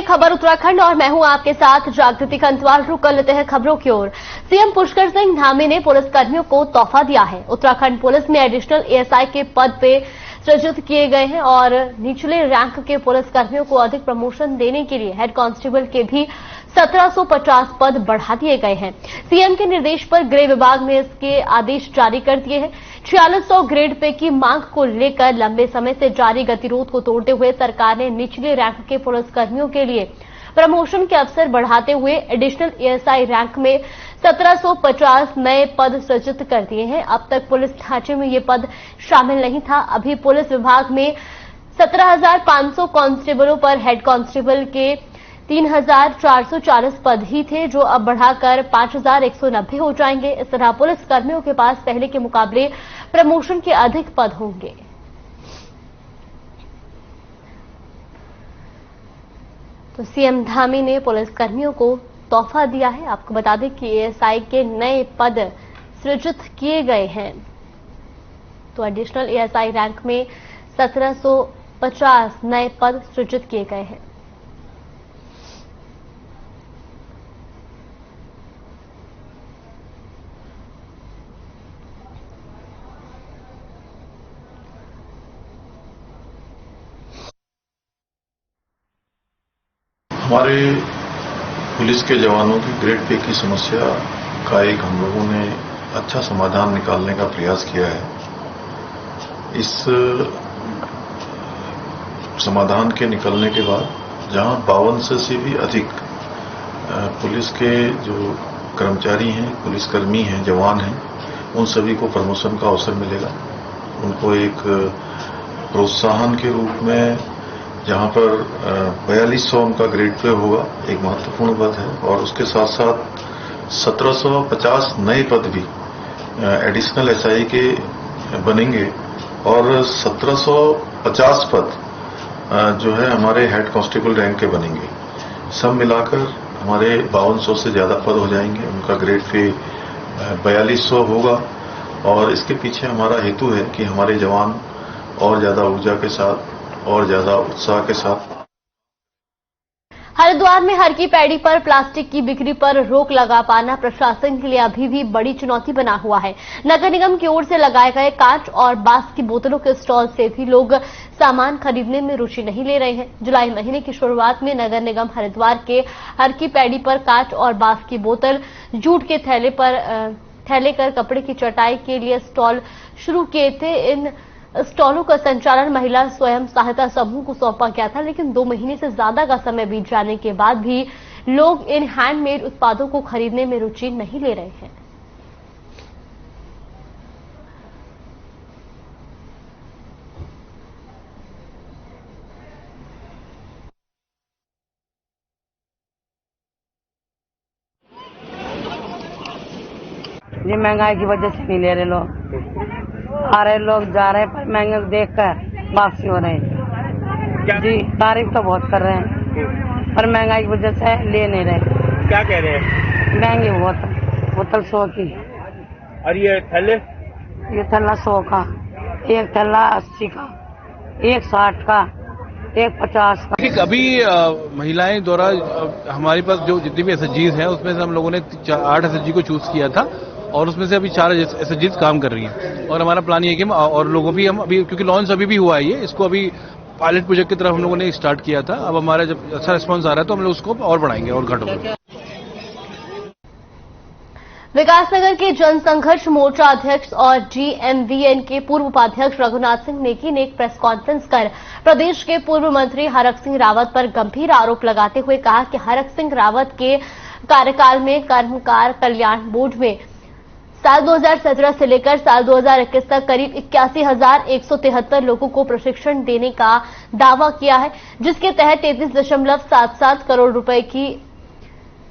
खबर उत्तराखंड और मैं हूं आपके साथ जागृति खंतवाल। रुक कर लेते हैं खबरों की ओर। सीएम पुष्कर सिंह धामी ने पुलिसकर्मियों को तोहफा दिया है। उत्तराखंड पुलिस में एडिशनल एएसआई के पद पे सृजित किए गए हैं और निचले रैंक के पुलिसकर्मियों को अधिक प्रमोशन देने के लिए हेड कांस्टेबल के भी 1750 पद बढ़ा दिए गए हैं। सीएम के निर्देश पर गृह विभाग ने इसके आदेश जारी कर दिए हैं। 4600 ग्रेड पे की मांग को लेकर लंबे समय से जारी गतिरोध को तोड़ते हुए सरकार ने निचले रैंक के पुलिसकर्मियों के लिए प्रमोशन के अवसर बढ़ाते हुए एडिशनल एएसआई रैंक में 1750 नए पद सृजित कर दिए हैं। अब तक पुलिस ढांचे में ये पद शामिल नहीं था। अभी पुलिस विभाग में 17,500 कांस्टेबलों पर हेड कांस्टेबल के 3,440 पद ही थे, जो अब बढ़ाकर 5,190 हो जाएंगे। इस तरह पुलिस कर्मियों के पास पहले के मुकाबले प्रमोशन के अधिक पद होंगे। तो सीएम धामी ने पुलिसकर्मियों को तोहफा दिया है। आपको बता दें कि एएसआई के नए पद सृजित किए गए हैं। तो एडिशनल एएसआई रैंक में 1750 नए पद सृजित किए गए हैं। हमारे पुलिस के जवानों की ग्रेड पे की समस्या का एक हम लोगों ने अच्छा समाधान निकालने का प्रयास किया है। इस समाधान के निकलने के बाद जहां 5200 से भी अधिक पुलिस के जो कर्मचारी हैं, पुलिसकर्मी हैं, जवान हैं, उन सभी को प्रमोशन का अवसर मिलेगा। उनको एक प्रोत्साहन के रूप में जहां पर 4200 उनका ग्रेड पे होगा, एक महत्वपूर्ण पद है, और उसके साथ साथ 1750 नए पद भी एडिशनल एसआई के बनेंगे और 1750 पद जो है हमारे हेड कांस्टेबल रैंक के बनेंगे। सब मिलाकर हमारे 5200 से ज्यादा पद हो जाएंगे। उनका ग्रेड पे 4200 होगा और इसके पीछे हमारा हेतु है कि हमारे जवान और ज्यादा ऊर्जा के साथ और ज्यादा उत्साह के साथ। हरिद्वार में हर की पैड़ी पर प्लास्टिक की बिक्री पर रोक लगा पाना प्रशासन के लिए अभी भी बड़ी चुनौती बना हुआ है। नगर निगम की ओर से लगाए गए कांच और बांस की बोतलों के स्टॉल से भी लोग सामान खरीदने में रुचि नहीं ले रहे हैं। जुलाई महीने की शुरुआत में नगर निगम हरिद्वार के हर की पैड़ी पर कांच और बांस की बोतल, जूट के थैले कर कपड़े की चटाई के लिए स्टॉल शुरू किए थे। इन स्टॉलों का संचालन महिला स्वयं सहायता समूह को सौंपा गया था, लेकिन 2 महीने से ज्यादा का समय बीत जाने के बाद भी लोग इन हैंडमेड उत्पादों को खरीदने में रुचि नहीं ले रहे हैं। ये महंगाई की वजह से नहीं ले रहे लोग, आ रहे लोग जा रहे हैं, पर महंगे देख कर वापसी हो रहे हैं। जी तारीफ तो बहुत कर रहे हैं पर महंगाई की वजह से ले नहीं रहे। क्या कह रहे हैं? महंगी बोतल 100 की। और ये थैले? ये थैला 100 का, एक थैला 80 का, एक 60 का, एक 50 का। अभी महिलाएं द्वारा हमारे पास जो जितनी भी एसएचजीज हैं उसमें से हम लोगों ने 8 एसएचजी को चूज किया था और उसमें से अभी 4 एसएचजीज काम कर रही हैं। और हमारा प्लान ये है कि और लोगों भी हम अभी, क्योंकि लॉन्च अभी भी हुआ है, ये इसको अभी पायलट प्रोजेक्ट की तरफ हम लोगों ने स्टार्ट किया था। अब हमारा जब अच्छा रिस्पांस आ रहा है तो हम लोग उसको और बढ़ाएंगे और घटाएंगे। विकासनगर के जनसंघर्ष मोर्चा अध्यक्ष और जीएमवीएन के पूर्व उपाध्यक्ष रघुनाथ सिंह नेगी ने एक प्रेस कॉन्फ्रेंस कर प्रदेश के पूर्व मंत्री हरक सिंह रावत पर गंभीर आरोप लगाते हुए कहा कि हरक सिंह रावत के कार्यकाल में कर्मकार कल्याण बोर्ड में साल 2017 से लेकर साल 2021 तक करीब 81,173 लोगों को प्रशिक्षण देने का दावा किया है, जिसके तहत 33.77 करोड़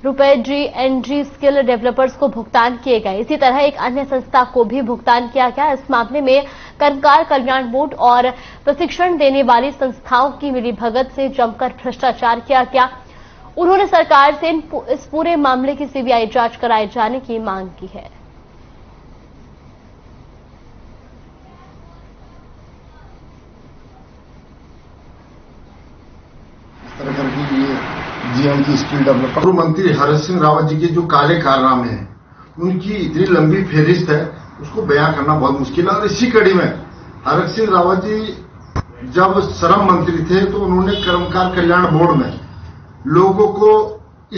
रुपए जीएनजी स्किल डेवलपर्स को भुगतान किए गए। इसी तरह एक अन्य संस्था को भी भुगतान किया गया। इस मामले में कर्मकार कल्याण बोर्ड और प्रशिक्षण देने वाली संस्थाओं की मिलीभगत से जमकर भ्रष्टाचार किया गया। उन्होंने सरकार से इस पूरे मामले की सीबीआई जांच कराए जाने की मांग की है। इस तरह की जीएनटी स्किल डेवलपर। मंत्री हरीश सिंह रावत जी के जो काले कारनामे हैं, उनकी इतनी लंबी फेहरिस्त है, उसको बयां करना बहुत मुश्किल है। और इसी कड़ी में हरीश सिंह रावत जी जब श्रम मंत्री थे तो उन्होंने कर्मकार कल्याण बोर्ड में लोगों को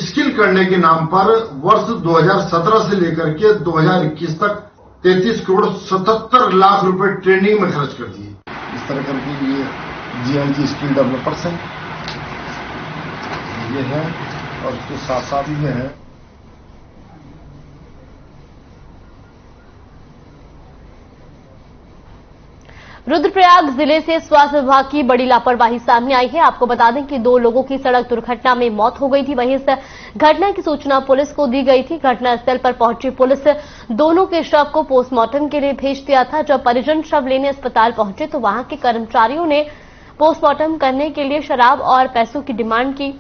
स्किल करने के नाम पर वर्ष 2017 से लेकर के 2021 तक 33 करोड़ 77 लाख रुपए ट्रेनिंग में खर्च कर दिए। इस तरह करके ये जीएनटी स्किल डेवलपर्स हैं, ये है। और उसके साथ साथ ये है रुद्रप्रयाग जिले से स्वास्थ्य विभाग की बड़ी लापरवाही सामने आई है। आपको बता दें कि 2 लोगों की सड़क दुर्घटना में मौत हो गई थी। वहीं इस घटना की सूचना पुलिस को दी गई थी। घटनास्थल पर पहुंची पुलिस दोनों के शव को पोस्टमार्टम के लिए भेज दिया था। जब परिजन शव लेने अस्पताल पहुंचे तो वहां के कर्मचारियों ने पोस्टमार्टम करने के लिए शराब और पैसों की डिमांड की।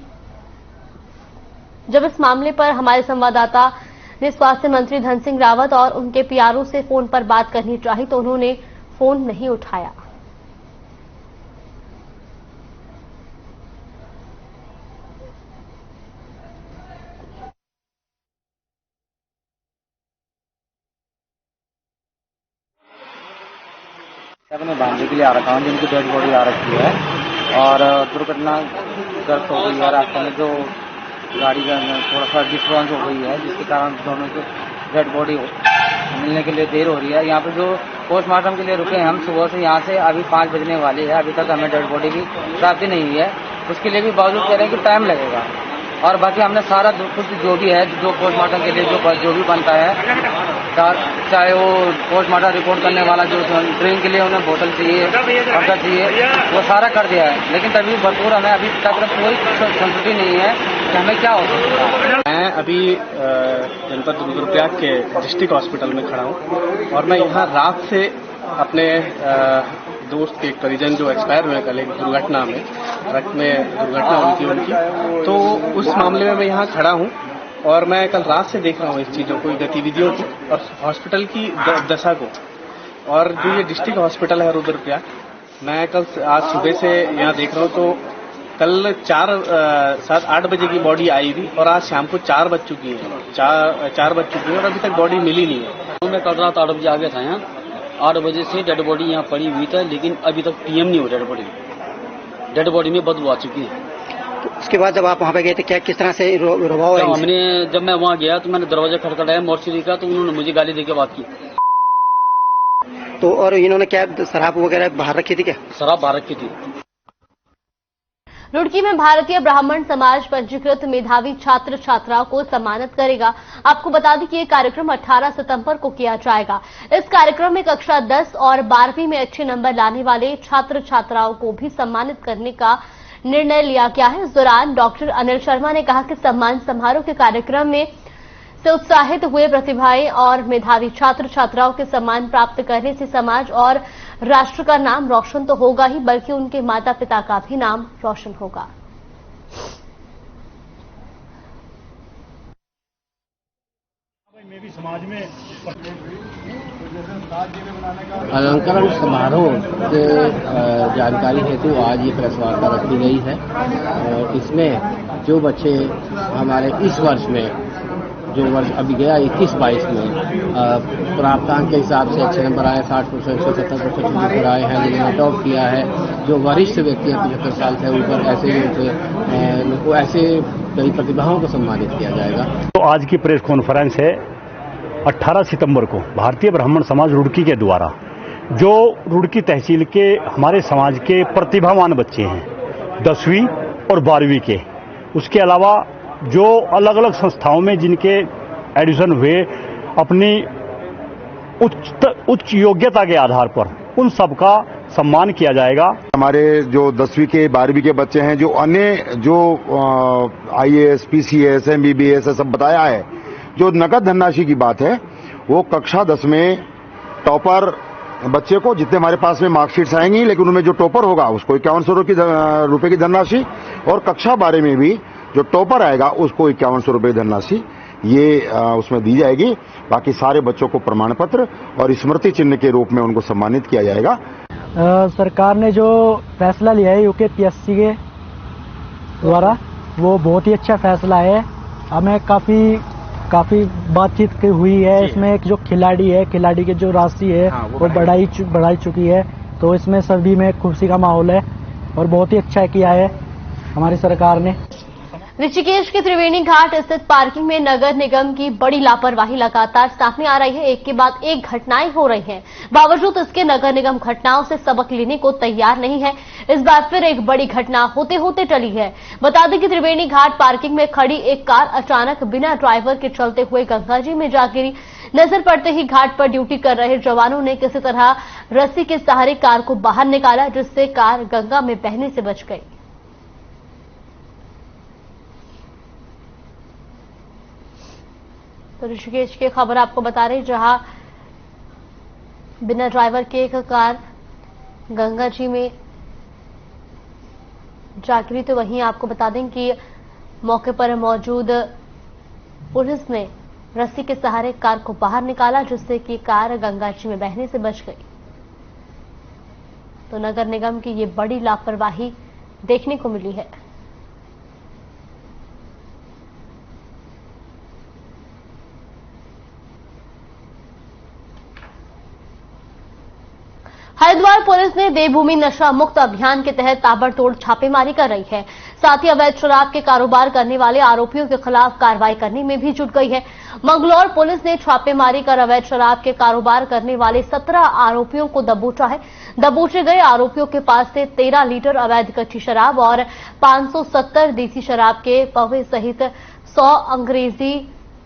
जब इस मामले पर हमारे संवाददाता ने स्वास्थ्य मंत्री धन सिंह रावत और उनके पीआरओ से फोन पर बात करनी चाही तो उन्होंने फोन नहीं उठाया। मैं बांधने के लिए आ रखा हूँ, जिनकी डेड बॉडी आ रखी है और दुर्घटनाग्रस्त हो गई है। रास्ते में जो गाड़ी का थोड़ा सा डिस्टर्बेंस हो गई है, जिसके कारण दोनों की डेड बॉडी मिलने के लिए देर हो रही है। यहाँ पे जो पोस्टमार्टम के लिए रुके हैं हम सुबह से, यहाँ से अभी 5 बजने वाले हैं, अभी तक हमें डेड बॉडी की प्राप्ति नहीं हुई है। उसके लिए भी बावजूद कह रहे हैं कि टाइम लगेगा। और बाकी हमने सारा कुछ जो भी है, जो पोस्टमार्टम के लिए जो भी बनता है, चाहे वो पोस्टमार्टम रिपोर्ट करने वाला जो ड्रिंक के लिए उन्हें बोतल चाहिए, पर्दा चाहिए, वो सारा कर दिया है। लेकिन तभी भरपूर हमें अभी तक कोई संतुष्टि नहीं है कि हमें क्या हो सकता है। मैं अभी जनपद रुद्रप्रयाग के डिस्ट्रिक्ट हॉस्पिटल में खड़ा हूँ और मैं यहाँ रात से अपने दोस्त के एक परिजन जो एक्सपायर हुए कल एक दुर्घटना में, ट्रक में दुर्घटना हुई थी उनकी, तो उस मामले में मैं यहाँ खड़ा हूँ और मैं कल रात से देख रहा हूँ इस चीज़ों को, गतिविधियों को और हॉस्पिटल की दशा को। और जो ये डिस्ट्रिक्ट हॉस्पिटल है रुद्रप्रयाग, मैं आज सुबह से यहाँ देख रहा हूँ तो कल 7-8 बजे की बॉडी आई थी और आज शाम को 4 बज चुकी है, 4 बज चुकी है और अभी तक बॉडी मिली नहीं है। तो मैं कल रात 8 बजे आ गया था यहाँ, 8 बजे से डेड बॉडी यहाँ पड़ी हुई था, लेकिन अभी तक पीएम नहीं हो डेड बॉडी में बदबू आ चुकी है। तो उसके बाद जब आप वहाँ पे गए थे क्या किस तरह से रुबाव है? हमने जब मैं वहाँ गया तो मैंने दरवाजा खटखटाया मोर्चरी का, तो उन्होंने मुझे गाली देके बात की। तो और इन्होंने क्या शराब वगैरह बाहर रखी थी? क्या शराब बाहर रखी थी? रुड़की में भारतीय ब्राह्मण समाज पंजीकृत मेधावी छात्र छात्राओं को सम्मानित करेगा। आपको बता दें कि यह कार्यक्रम 18 सितंबर को किया जाएगा। इस कार्यक्रम में कक्षा 10 और 12वीं में अच्छे नंबर लाने वाले छात्र छात्राओं को भी सम्मानित करने का निर्णय लिया गया है। इस दौरान डॉक्टर अनिल शर्मा ने कहा कि सम्मान समारोह के कार्यक्रम में से उत्साहित हुए प्रतिभाएं और मेधावी छात्र छात्राओं के सम्मान प्राप्त करने से समाज और राष्ट्र का नाम रोशन तो होगा ही, बल्कि उनके माता पिता का भी नाम रोशन होगा। अलंकरण समारोह के जानकारी हेतु आज ये प्रेस वार्ता रखी गई है और इसमें जो बच्चे हमारे इस वर्ष में जो वर्ष अभी गया 21-22 में प्राप्तांक के हिसाब से अच्छे नंबर आए, 60% से 70% नंबर आए हैं, जिन्होंने टॉप किया है, जो वरिष्ठ व्यक्ति हैं 75 साल से ऊपर, ऐसे कई प्रतिभाओं को सम्मानित किया जाएगा। तो आज की प्रेस कॉन्फ्रेंस है 18 सितंबर को भारतीय ब्राह्मण समाज रुड़की के द्वारा, जो रुड़की तहसील के हमारे समाज के प्रतिभावान बच्चे हैं 10वीं और 12वीं के, उसके अलावा जो अलग अलग संस्थाओं में जिनके एडमिशन हुए अपनी उच्च योग्यता के आधार पर, उन सबका सम्मान किया जाएगा। हमारे जो 10वीं के 12वीं के बच्चे हैं, जो अन्य जो IAS, PCS, MBBS सब बताया है, जो नकद धनराशि की बात है, वो कक्षा 10 में टॉपर बच्चे को, जितने हमारे पास में मार्कशीट्स आएंगी, लेकिन उनमें जो टॉपर होगा उसको 5100 रुपये की धनराशि, और कक्षा 12 में भी जो टॉपर आएगा उसको 5100 रुपये धनराशि ये उसमें दी जाएगी। बाकी सारे बच्चों को प्रमाण पत्र और स्मृति चिन्ह के रूप में उनको सम्मानित किया जाएगा। सरकार ने जो फैसला लिया है UKPSC के द्वारा वो बहुत ही अच्छा फैसला है। हमें काफी बातचीत हुई है। इसमें एक जो खिलाड़ी की जो राशि है वो बढ़ाई चुकी है, तो इसमें सभी में खुशी का माहौल है और बहुत ही अच्छा किया है हमारी सरकार ने। ऋषिकेश के त्रिवेणी घाट स्थित पार्किंग में नगर निगम की बड़ी लापरवाही लगातार सामने आ रही है। एक के बाद एक घटनाएं हो रही हैं। बावजूद इसके नगर निगम घटनाओं से सबक लेने को तैयार नहीं है। इस बार फिर एक बड़ी घटना होते होते टली है। बता दें कि त्रिवेणी घाट पार्किंग में खड़ी एक कार अचानक बिना ड्राइवर के चलते हुए गंगाजी में जा गिरी। नजर पड़ते ही घाट पर ड्यूटी कर रहे जवानों ने किसी तरह रस्सी के सहारे कार को बाहर निकाला, जिससे कार गंगा में बहने से बच गई। तो ऋषिकेश की खबर आपको बता रहे, जहां बिना ड्राइवर के एक कार गंगा जी में जा गिरी। तो वहीं आपको बता दें कि मौके पर मौजूद पुलिस ने रस्सी के सहारे कार को बाहर निकाला, जिससे कि कार गंगा जी में बहने से बच गई। तो नगर निगम की ये बड़ी लापरवाही देखने को मिली है। हरिद्वार पुलिस ने देवभूमि नशा मुक्त अभियान के तहत ताबड़तोड़ छापेमारी कर रही है। साथ ही अवैध शराब के कारोबार करने वाले आरोपियों के खिलाफ कार्रवाई करने में भी जुट गई है। मंगलौर पुलिस ने छापेमारी कर अवैध शराब के कारोबार करने वाले 17 आरोपियों को दबोचा है। दबोचे गए आरोपियों के पास से 13 लीटर अवैध कच्ची शराब और 570 देसी शराब के पवे सहित 100 अंग्रेजी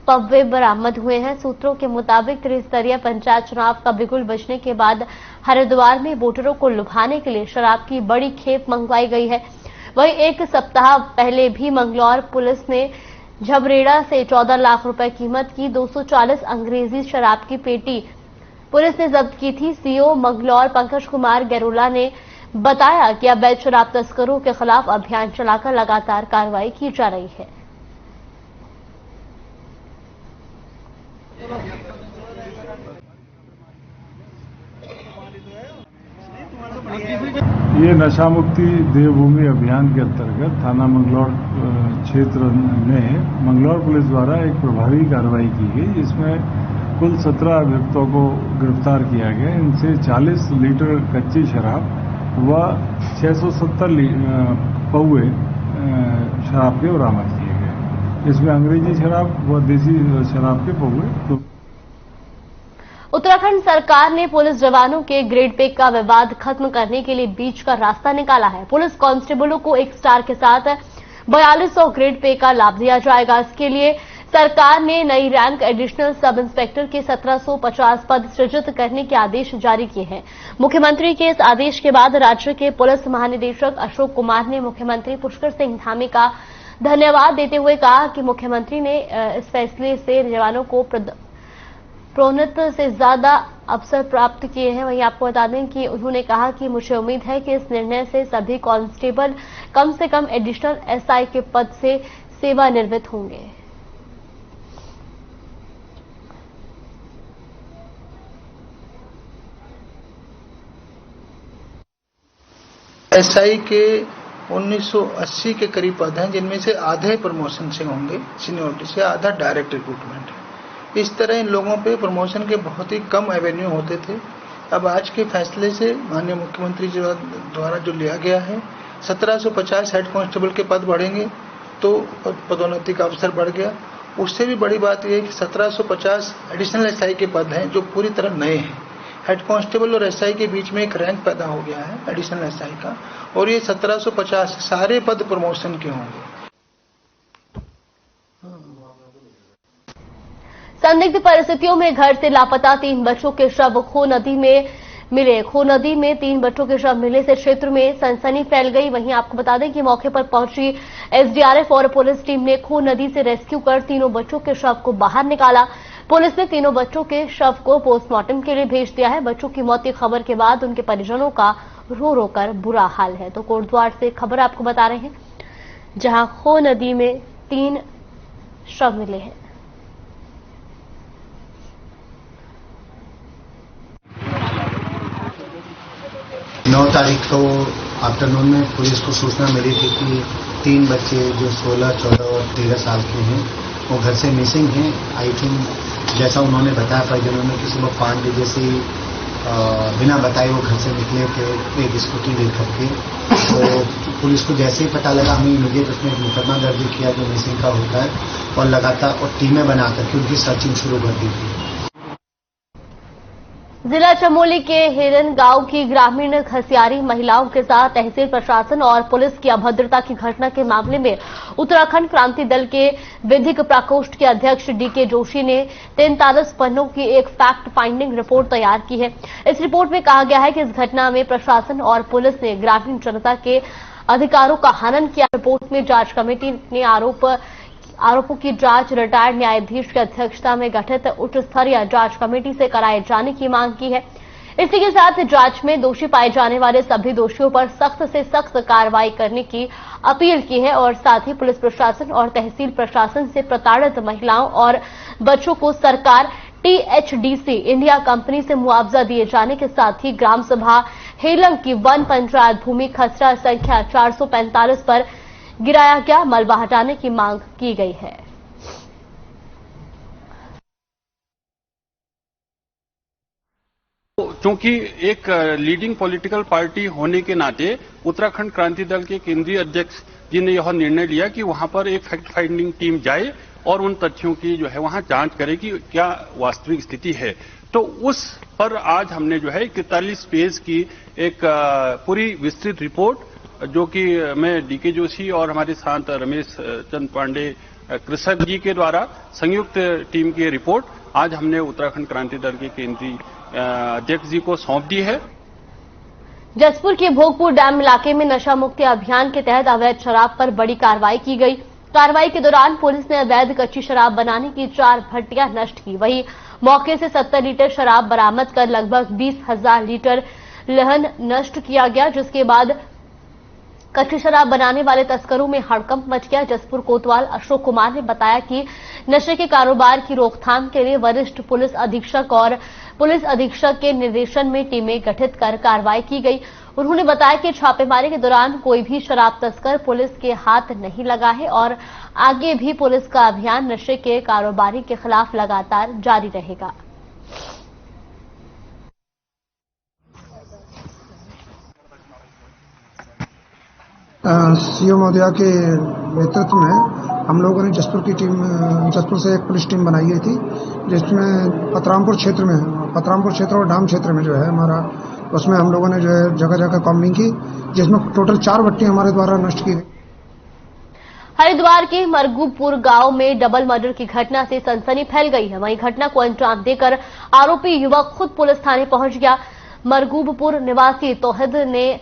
पब्बे बरामद हुए हैं। सूत्रों के मुताबिक त्रिस्तरीय पंचायत चुनाव का बिगुल बजने के बाद हरिद्वार में वोटरों को लुभाने के लिए शराब की बड़ी खेप मंगवाई गई है। वहीं एक सप्ताह पहले भी मंगलौर पुलिस ने झबरेड़ा से 14 लाख रुपए कीमत की 240 अंग्रेजी शराब की पेटी पुलिस ने जब्त की थी। सीओ मंगलौर पंकज कुमार गैरोला ने बताया कि अवैध शराब तस्करों के खिलाफ अभियान चलाकर लगातार कार्रवाई की जा रही है। ये नशा मुक्ति देवभूमि अभियान के अंतर्गत थाना मंगलौर क्षेत्र में मंगलौर पुलिस द्वारा एक प्रभावी कार्रवाई की गई। इसमें कुल 17 अभियुक्तों को गिरफ्तार किया गया। इनसे 40 लीटर कच्ची शराब व 670 पौवे शराब के बरामद किए गए। इसमें अंग्रेजी शराब व देसी शराब के पौवे। उत्तराखंड सरकार ने पुलिस जवानों के ग्रेड पे का विवाद खत्म करने के लिए बीच का रास्ता निकाला है। पुलिस कांस्टेबलों को 1 स्टार के साथ 4200 ग्रेड पे का लाभ दिया जाएगा। इसके लिए सरकार ने नई रैंक एडिशनल सब इंस्पेक्टर के 1750 पद सृजित करने के आदेश जारी किए हैं। मुख्यमंत्री के इस आदेश के बाद राज्य के पुलिस महानिदेशक अशोक कुमार ने मुख्यमंत्री पुष्कर सिंह धामी का धन्यवाद देते हुए कहा कि मुख्यमंत्री ने इस फैसले से जवानों को प्रोन्नत से ज्यादा अवसर प्राप्त किए हैं। वहीं आपको बता दें कि उन्होंने कहा कि मुझे उम्मीद है कि इस निर्णय से सभी कांस्टेबल कम से कम एडिशनल एसआई के पद से सेवानिवृत्त होंगे। एसआई के 1980 के करीब पद हैं, जिनमें से आधे प्रमोशन से होंगे सीनियरिटी से, आधा डायरेक्ट रिक्रूटमेंट है। इस तरह इन लोगों पे प्रमोशन के बहुत ही कम एवेन्यू होते थे। अब आज के फैसले से माननीय मुख्यमंत्री जी द्वारा जो लिया गया है, 1750 हेड कांस्टेबल के पद बढ़ेंगे तो पदोन्नति का अवसर बढ़ गया। उससे भी बड़ी बात यह है कि 1750 एडिशनल एसआई के पद हैं जो पूरी तरह नए हैं। हेड कांस्टेबल और एसआई के बीच में एक रैंक पैदा हो गया है एडिशनल एसआई का, और ये 1750 सारे पद प्रमोशन के होंगे। संदिग्ध परिस्थितियों में घर से लापता 3 बच्चों के शव खो नदी में मिले। खो नदी में 3 बच्चों के शव मिलने से क्षेत्र में सनसनी फैल गई। वहीं आपको बता दें कि मौके पर पहुंची एसडीआरएफ और पुलिस टीम ने खो नदी से रेस्क्यू कर तीनों बच्चों के शव को बाहर निकाला। पुलिस ने तीनों बच्चों के शव को पोस्टमार्टम के लिए भेज दिया है। बच्चों की मौत की खबर के बाद उनके परिजनों का रो रो कर बुरा हाल है। तो कोटद्वार से खबर आपको बता रहे हैं, जहां खो नदी में 3 शव मिले हैं। 9 तारीख को आफ्टरनून में पुलिस को सूचना मिली थी कि 3 बच्चे जो 16, 14 और 13 साल के हैं वो घर से मिसिंग हैं। आई थिंक जैसा उन्होंने बताया परिजनों ने कि सुबह 5 बजे से बिना बताए वो घर से निकले थे एक स्कूटी लेकर के। तो पुलिस को जैसे ही पता लगा हमें इमीडिएट उसमें एक मुकदमा दर्ज किया जो मिसिंग का होता है और लगातार और टीमें बना करके उनकी सर्चिंग शुरू कर दी थी। जिला चमोली के हिरन गांव की ग्रामीण खसियारी महिलाओं के साथ तहसील प्रशासन और पुलिस की अभद्रता की घटना के मामले में उत्तराखंड क्रांति दल के विधिक प्रकोष्ठ के अध्यक्ष डीके जोशी ने 43 पन्नों की एक फैक्ट फाइंडिंग रिपोर्ट तैयार की है। इस रिपोर्ट में कहा गया है कि इस घटना में प्रशासन और पुलिस ने ग्रामीण जनता के अधिकारों का हनन किया। रिपोर्ट में जांच कमेटी ने आरोपों की जांच रिटायर्ड न्यायाधीश की अध्यक्षता में गठित उच्च स्तरीय जांच कमेटी से कराए जाने की मांग की है। इसी के साथ जांच में दोषी पाए जाने वाले सभी दोषियों पर सख्त से सख्त कार्रवाई करने की अपील की है और साथ ही पुलिस प्रशासन और तहसील प्रशासन से प्रताड़ित महिलाओं और बच्चों को सरकार THDC इंडिया कंपनी से मुआवजा दिए जाने के साथ ही ग्राम सभा हेलंग की वन पंचायत भूमि खसरा संख्या 445 पर गिराया गया मलबा हटाने की मांग की गई है। क्योंकि एक लीडिंग पॉलिटिकल पार्टी होने के नाते उत्तराखंड क्रांति दल के केंद्रीय अध्यक्ष जी ने यह निर्णय लिया कि वहां पर एक फैक्ट फाइंडिंग टीम जाए और उन तथ्यों की जो है वहां जांच करे कि क्या वास्तविक स्थिति है। तो उस पर आज हमने जो है 41 पेज की एक पूरी विस्तृत रिपोर्ट जो कि मैं डीके जोशी और हमारे साथ रमेश चंद पांडे कृषक जी के द्वारा संयुक्त टीम की रिपोर्ट आज हमने उत्तराखंड क्रांति दल के केंद्रीय अध्यक्ष जी को सौंप दी है। जसपुर के भोगपुर डैम इलाके में नशा मुक्ति अभियान के तहत अवैध शराब पर बड़ी कार्रवाई की गई। कार्रवाई के दौरान पुलिस ने अवैध कच्ची शराब बनाने की 4 भट्टियां नष्ट की। वहीं मौके से 70 लीटर शराब बरामद कर लगभग 20,000 लीटर लहन नष्ट किया गया, जिसके बाद कच्ची शराब बनाने वाले तस्करों में हड़कंप मच गया। जसपुर कोतवाल अशोक कुमार ने बताया कि नशे के कारोबार की रोकथाम के लिए वरिष्ठ पुलिस अधीक्षक और पुलिस अधीक्षक के निर्देशन में टीमें गठित कर कार्रवाई की गई। उन्होंने बताया कि छापेमारी के दौरान कोई भी शराब तस्कर पुलिस के हाथ नहीं लगा है और आगे भी पुलिस का अभियान नशे के कारोबारी के खिलाफ लगातार जारी रहेगा। सीओ महोदया के नेतृत्व में हम लोगों ने जसपुर से एक पुलिस टीम बनाई गई थी, जिसमें पतरामपुर क्षेत्र और डाम क्षेत्र में जो है हमारा, उसमें हम लोगों ने जो है जगह जगह कॉम्बिंग की, जिसमें टोटल 4 भट्टियां हमारे द्वारा नष्ट की गई। हरिद्वार के मरगूपुर गांव में डबल मर्डर की घटना से सनसनी फैल गई है। वहीं घटना को अंजाम देकर आरोपी युवक खुद पुलिस थाने पहुंच गया। मरगूबपुर निवासी तौहीद ने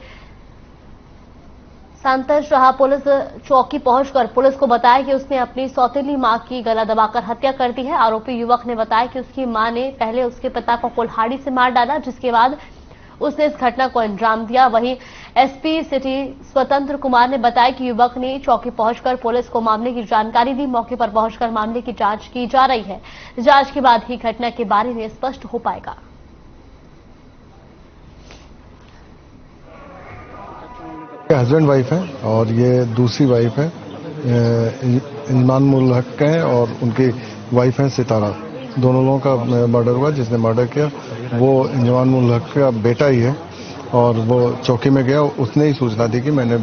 सांतर शाह पुलिस चौकी पहुंचकर पुलिस को बताया कि उसने अपनी सौतेली मां की गला दबाकर हत्या कर दी है। आरोपी युवक ने बताया कि उसकी मां ने पहले उसके पिता को कुल्हाड़ी से मार डाला, जिसके बाद उसने इस घटना को अंजाम दिया। वहीं एसपी सिटी स्वतंत्र कुमार ने बताया कि युवक ने चौकी पहुंचकर पुलिस को मामले की जानकारी दी। मौके पर पहुंचकर मामले की जांच की जा रही है। जांच के बाद ही घटना के बारे में स्पष्ट हो पाएगा। हस्बैंड वाइफ है और ये दूसरी वाइफ है इंजमान मुल हक है और उनकी वाइफ है सितारा। दोनों लोगों का मर्डर हुआ। जिसने मर्डर किया वो इंजमान मुल हक का बेटा ही है और वो चौकी में गया, उसने ही सूचना दी कि मैंने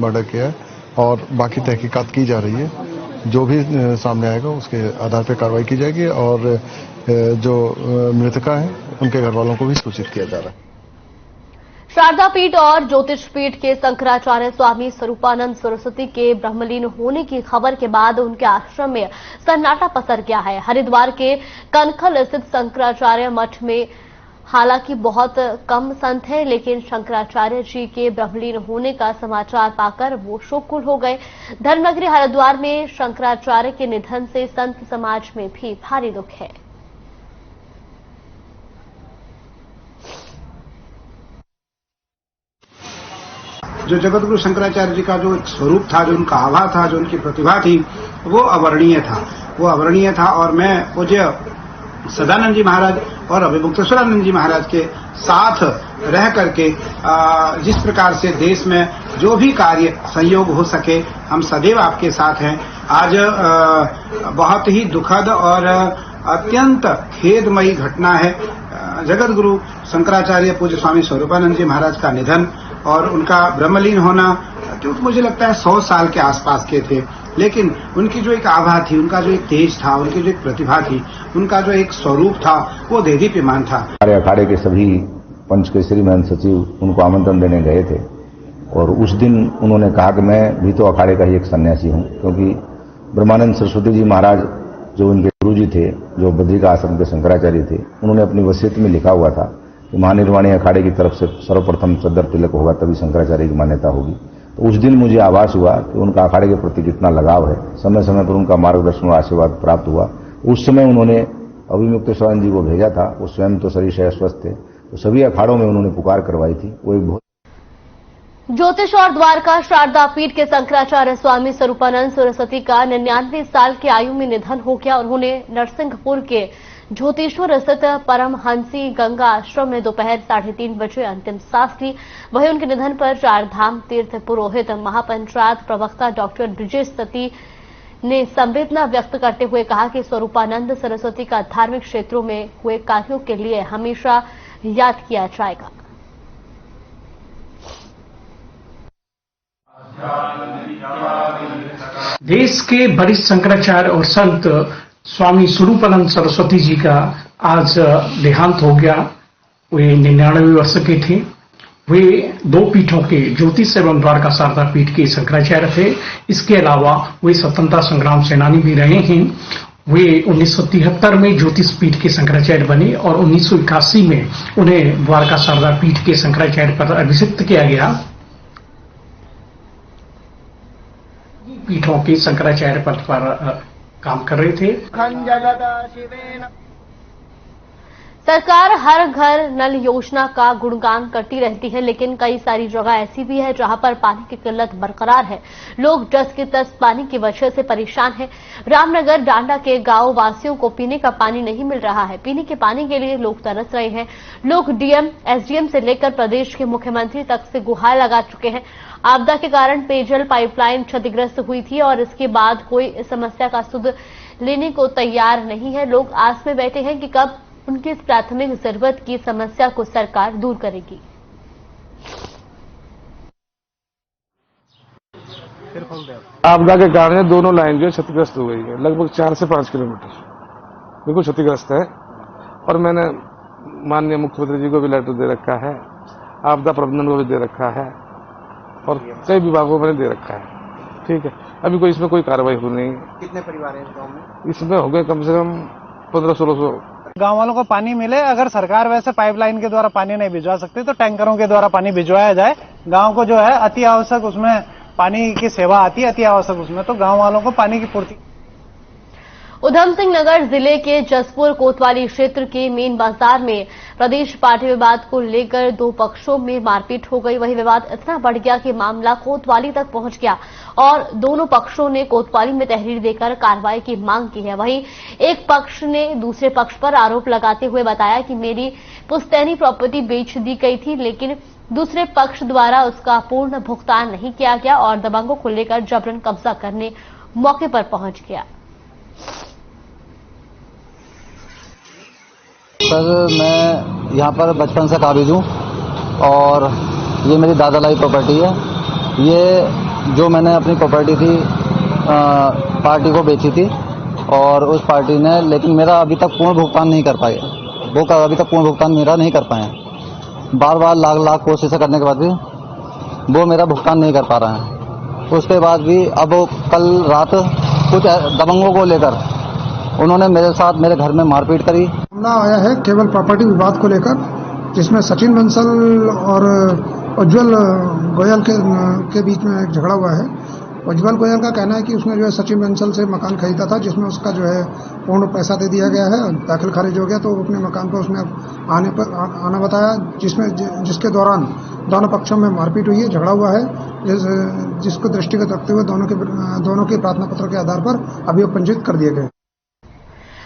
मर्डर किया है और बाकी तहकीकात की जा रही है। जो भी सामने आएगा उसके आधार पर कार्रवाई की जाएगी और जो मृतका है उनके घर वालों को भी सूचित किया जा रहा है। शारदा पीठ और ज्योतिष पीठ के शंकराचार्य स्वामी स्वरूपानंद सरस्वती के ब्रह्मलीन होने की खबर के बाद उनके आश्रम में सन्नाटा पसर गया है। हरिद्वार के कनखल स्थित शंकराचार्य मठ में हालांकि बहुत कम संत हैं, लेकिन शंकराचार्य जी के ब्रह्मलीन होने का समाचार पाकर वो शोककुल हो गए। धर्मनगरी हरिद्वार में शंकराचार्य के निधन से संत समाज में भी भारी दुख है। जो जगतगुरु शंकराचार्य जी का जो स्वरूप था, जो उनका आभा था, जो उनकी प्रतिभा थी, वो अवर्णीय था और मैं पूज्य सदानंद जी महाराज और अभिमुक्तेश्वरानंद जी महाराज के साथ रह करके जिस प्रकार से देश में जो भी कार्य संयोग हो सके हम सदैव आपके साथ हैं। आज बहुत ही दुखद और अत्यंत खेदमयी घटना है। जगत गुरु शंकराचार्य पूज्य स्वामी स्वरूपानंद जी महाराज का निधन और उनका ब्रह्मलीन होना, क्योंकि मुझे लगता है 100 साल के आसपास के थे, लेकिन उनकी जो एक आभा थी, उनका जो एक तेज था, उनकी जो एक प्रतिभा थी, उनका जो एक स्वरूप था वो देदीप्यमान था। हमारे अखाड़े के सभी पंच केसरी महंत सचिव उनको आमंत्रण देने गए थे और उस दिन उन्होंने कहा कि मैं भी तो अखाड़े का ही एक सन्यासी हूं, क्योंकि ब्रह्मानंद सरस्वती जी महाराज जो उनके गुरु जी थे, जो बद्रिका आश्रम के शंकराचार्य थे, उन्होंने अपनी वसीयत में लिखा हुआ था कि महानिर्वाणी अखाड़े की तरफ से सर्वप्रथम सदर तिलक होगा तभी शंकराचार्य की मान्यता होगी। तो उस दिन मुझे आभास हुआ कि उनका अखाड़े के प्रति कितना लगाव है। समय समय पर उनका मार्गदर्शन और आशीर्वाद प्राप्त हुआ। उस समय उन्होंने अभिमुक्तेश्वरानंद जी को भेजा था, वो स्वयं तो शरीर से अस्वस्थ थे, तो सभी अखाड़ों में उन्होंने पुकार करवाई थी। वो एक बहुत ज्योतिष और द्वारका शारदा पीठ के शंकराचार्य स्वामी स्वरूपानंद सरस्वती का 99 साल की आयु में निधन हो गया। उन्होंने नरसिंहपुर के ज्योतिश्वर स्थित परमहंसी गंगा आश्रम में दोपहर 3:30 बजे अंतिम सांस ली। वहीं उनके निधन पर चारधाम तीर्थ पुरोहित महापंचायत प्रवक्ता डॉक्टर ब्रिजेश सती ने संवेदना व्यक्त करते हुए कहा कि स्वरूपानंद सरस्वती का धार्मिक क्षेत्रों में हुए कार्यों के लिए हमेशा याद किया जाएगा। देश के वरिष्ठ शंकराचार्य और संत स्वामी स्वरूपानंद सरस्वती जी का आज देहांत हो गया। वे 99 वर्ष के थे। वे 2 पीठों के ज्योतिष एवं द्वारका शारदा पीठ के शंकराचार्य थे। इसके अलावा वे स्वतंत्रता संग्राम सेनानी भी रहे हैं। वे 1973 में ज्योतिष पीठ के शंकराचार्य बने और 1981 में उन्हें द्वारका शारदा पीठ के शंकराचार्य पर अभिषिक्त किया गया। पीठों के शंकराचार्य पद पर काम कर रहे थे। सरकार हर घर नल योजना का गुणगान करती रहती है, लेकिन कई सारी जगह ऐसी भी है जहां पर पानी की किल्लत बरकरार है। लोग जस के तस पानी की वजह से परेशान हैं। रामनगर डांडा के गांव वासियों को पीने का पानी नहीं मिल रहा है। पीने के पानी के लिए लोग तरस रहे हैं। लोग डीएम, एसडीएम से लेकर प्रदेश के मुख्यमंत्री तक से गुहार लगा चुके हैं। आपदा के कारण पेयजल पाइपलाइन क्षतिग्रस्त हुई थी और इसके बाद कोई इस समस्या का सुध लेने को तैयार नहीं है। लोग आस में बैठे हैं कि कब उनकी इस प्राथमिक जरूरत की समस्या को सरकार दूर करेगी। आपदा के कारण दोनों लाइन जो क्षतिग्रस्त हो गई है, लगभग 4 से 5 किलोमीटर बिल्कुल क्षतिग्रस्त है। और मैंने माननीय मुख्यमंत्री जी को भी लेटर दे रखा है, आपदा प्रबंधन को भी दे रखा है और कई विभागों को मैंने दे रखा है। ठीक है, अभी कोई इसमें कोई कार्रवाई हो नहीं। कितने परिवार हैं इस गांव में? इसमें हो गए कम से कम 1500-1600। गांव वालों को पानी मिले। अगर सरकार वैसे पाइपलाइन के द्वारा पानी नहीं भिजवा सकती तो टैंकरों के द्वारा पानी भिजवाया जाए। गांव को जो है अति आवश्यक उसमें पानी की सेवा आती है, अति आवश्यक उसमें, तो गांव वालों को पानी की पूर्ति। उधम सिंह नगर जिले के जसपुर कोतवाली क्षेत्र के मेन बाजार में प्रदेश पार्टी विवाद को लेकर 2 पक्षों में मारपीट हो गई। वही विवाद इतना बढ़ गया कि मामला कोतवाली तक पहुंच गया और दोनों पक्षों ने कोतवाली में तहरीर देकर कार्रवाई की मांग की है। वहीं एक पक्ष ने दूसरे पक्ष पर आरोप लगाते हुए बताया कि मेरी पुश्तैनी प्रॉपर्टी बेच दी गई थी, लेकिन दूसरे पक्ष द्वारा उसका पूर्ण भुगतान नहीं किया गया और दबंगों को लेकर जबरन कब्जा करने मौके पर पहुंच गया। सर, मैं यहाँ पर बचपन से काबिज हूँ और ये मेरी दादालाई प्रॉपर्टी है। ये जो मैंने अपनी प्रॉपर्टी थी पार्टी को बेची थी और उस पार्टी ने, लेकिन मेरा अभी तक पूर्ण भुगतान नहीं कर पाए। वो अभी तक पूर्ण भुगतान मेरा नहीं कर पाए। बार बार लाख कोशिशें करने के बाद भी वो मेरा भुगतान नहीं कर पा रहे हैं। उसके बाद भी अब कल रात कुछ दबंगों को लेकर उन्होंने मेरे साथ मेरे घर में मारपीट करी। मामला आया है केवल प्रॉपर्टी विवाद को लेकर, जिसमें सचिन बंसल और उज्जवल गोयल के बीच में एक झगड़ा हुआ है। उज्जवल गोयल का कहना है कि उसने जो है सचिन बंसल से मकान खरीदा था, जिसमें उसका जो है पूर्ण पैसा दे दिया गया है। दाखिल खारिज हो गया तो अपने मकान पर उसने आना बताया, जिसके दौरान दोनों पक्षों में मारपीट हुई है, झगड़ा हुआ है, जिसको दृष्टिगत रखते हुए दोनों के प्रार्थना पत्र के आधार पर अभियोग पंजीकृत कर दिए गए।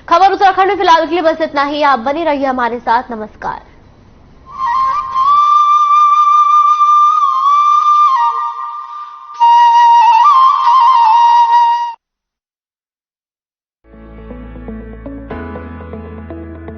खबर उत्तराखंड में फिलहाल के लिए बस इतना ही। आप बने रहिए हमारे साथ। नमस्कार।